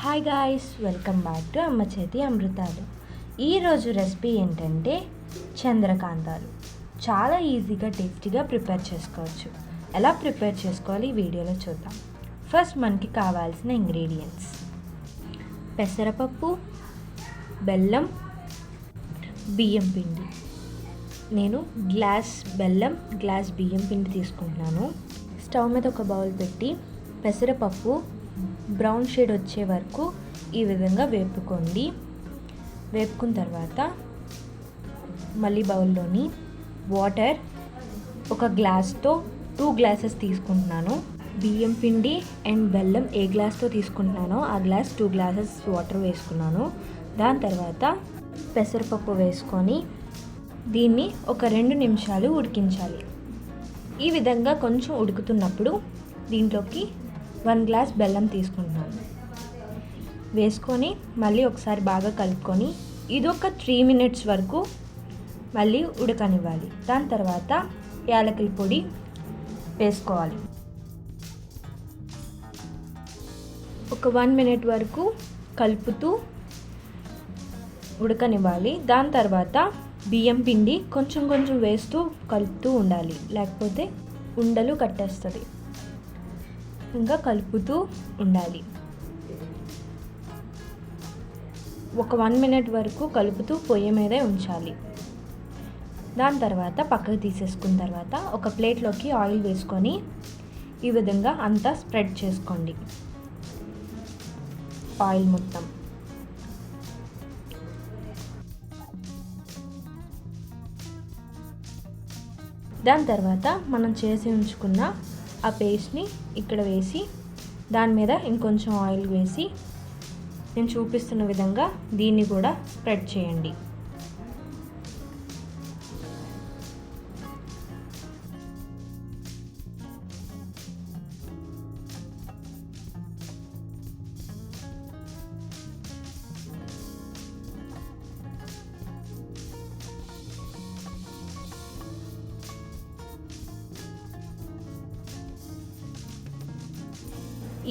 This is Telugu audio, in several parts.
Hi guys, welcome back to అమ్మ చేతి అమృతాలు. ఈరోజు రెసిపీ ఏంటంటే చంద్రకాంతాలు. చాలా ఈజీగా టేస్టీగా ప్రిపేర్ చేసుకోవచ్చు. ఎలా ప్రిపేర్ చేసుకోవాలి ఈ వీడియోలో చూద్దాం. ఫస్ట్ మనకి కావాల్సిన ఇంగ్రీడియంట్స్: పెసరపప్పు, బెల్లం, బియ్యం పిండి. నేను గ్లాస్ బెల్లం, గ్లాస్ బియ్యం పిండి తీసుకుంటున్నాను. స్టవ్ మీద ఒక బౌల్ పెట్టి పెసరపప్పు బ్రౌన్ షేడ్ వచ్చే వరకు ఈ విధంగా వేపుకోండి. వేపుకున్న తర్వాత మళ్ళీ బౌల్లోని వాటర్ ఒక గ్లాస్తో 2 గ్లాసెస్ తీసుకుంటున్నాను. బియ్యం పిండి అండ్ బెల్లం ఏ గ్లాస్తో తీసుకుంటున్నానో ఆ గ్లాస్ 2 గ్లాసెస్ వాటర్ వేసుకున్నాను. దాని తర్వాత పెసరపప్పు వేసుకొని దీన్ని ఒక 2 నిమిషాలు ఉడికించాలి. ఈ విధంగా కొంచెం ఉడుకుతున్నప్పుడు దీంట్లోకి 1 గ్లాస్ బెల్లం తీసుకుంటున్నాను. వేసుకొని మళ్ళీ ఒకసారి బాగా కలుపుకొని ఇది ఒక 3 మినిట్స్ వరకు మళ్ళీ ఉడకనివ్వాలి. దాని తర్వాత యాలకుల పొడి వేసుకోవాలి. ఒక 1 మినిట్ వరకు కలుపుతూ ఉడకనివ్వాలి. దాని తర్వాత బియ్యం పిండి కొంచెం కొంచెం వేస్తూ కలుపుతూ ఉండాలి, లేకపోతే ఉండలు కట్టేస్తుంది. ఇంకా కలుపుతూ ఉండాలి. ఒక 1 మినిట్ వరకు కలుపుతూ పొయ్యి మీదే ఉంచాలి. దాని తర్వాత పక్కకు తీసేసుకున్న తర్వాత ఒక ప్లేట్లోకి ఆయిల్ వేసుకొని ఈ విధంగా అంతా స్ప్రెడ్ చేసుకోండి. ఆయిల్ మొత్తం దాని తర్వాత మనం చేసి ఉంచుకున్న ఆ పేస్ట్ని ఇక్కడ వేసి దాని మీద ఇంకొంచెం ఆయిల్ వేసి నేను చూపిస్తున్న విధంగా దీన్ని కూడా స్ప్రెడ్ చేయండి.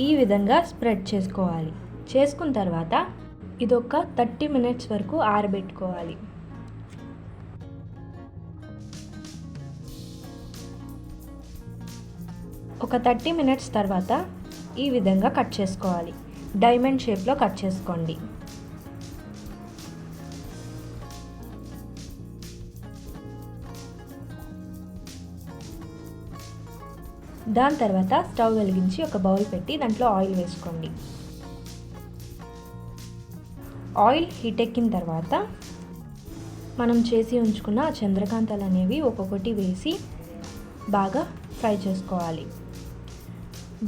ఈ విధంగా స్ప్రెడ్ చేసుకోవాలి. చేసుకున్న తర్వాత ఇదొక 30 మినిట్స్ వరకు ఆరబెట్టుకోవాలి. ఒక 30 మినిట్స్ తర్వాత ఈ విధంగా కట్ చేసుకోవాలి. డైమండ్ షేప్లో కట్ చేసుకోండి. దాని తర్వాత స్టవ్ వెలిగించి ఒక బౌల్ పెట్టి దాంట్లో ఆయిల్ వేసుకోండి. ఆయిల్ హీట్ ఎక్కిన తర్వాత మనం చేసి ఉంచుకున్న చంద్రకాంతాలు అనేవి ఒక్కొక్కటి వేసి బాగా ఫ్రై చేసుకోవాలి.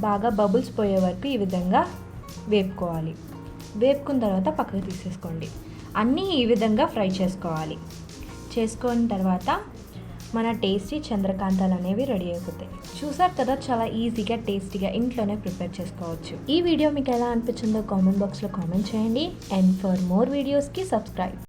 బాగా బబుల్స్ పోయే వరకు ఈ విధంగా వేపుకోవాలి. వేపుకున్న తర్వాత పక్కకు తీసేసుకోండి. అన్నీ ఈ విధంగా ఫ్రై చేసుకోవాలి. చేసుకున్న తర్వాత మన టేస్టీ చంద్రకాంతాలు అనేవి రెడీ అయిపోతాయి. చూసారు కదా, చాలా ఈజీగా టేస్టీగా ఇంట్లోనే ప్రిపేర్ చేసుకోవచ్చు. ఈ వీడియో మీకు ఎలా అనిపించిందో కామెంట్ బాక్స్లో కామెంట్ చేయండి. అండ్ ఫర్ మోర్ వీడియోస్కి సబ్స్క్రైబ్.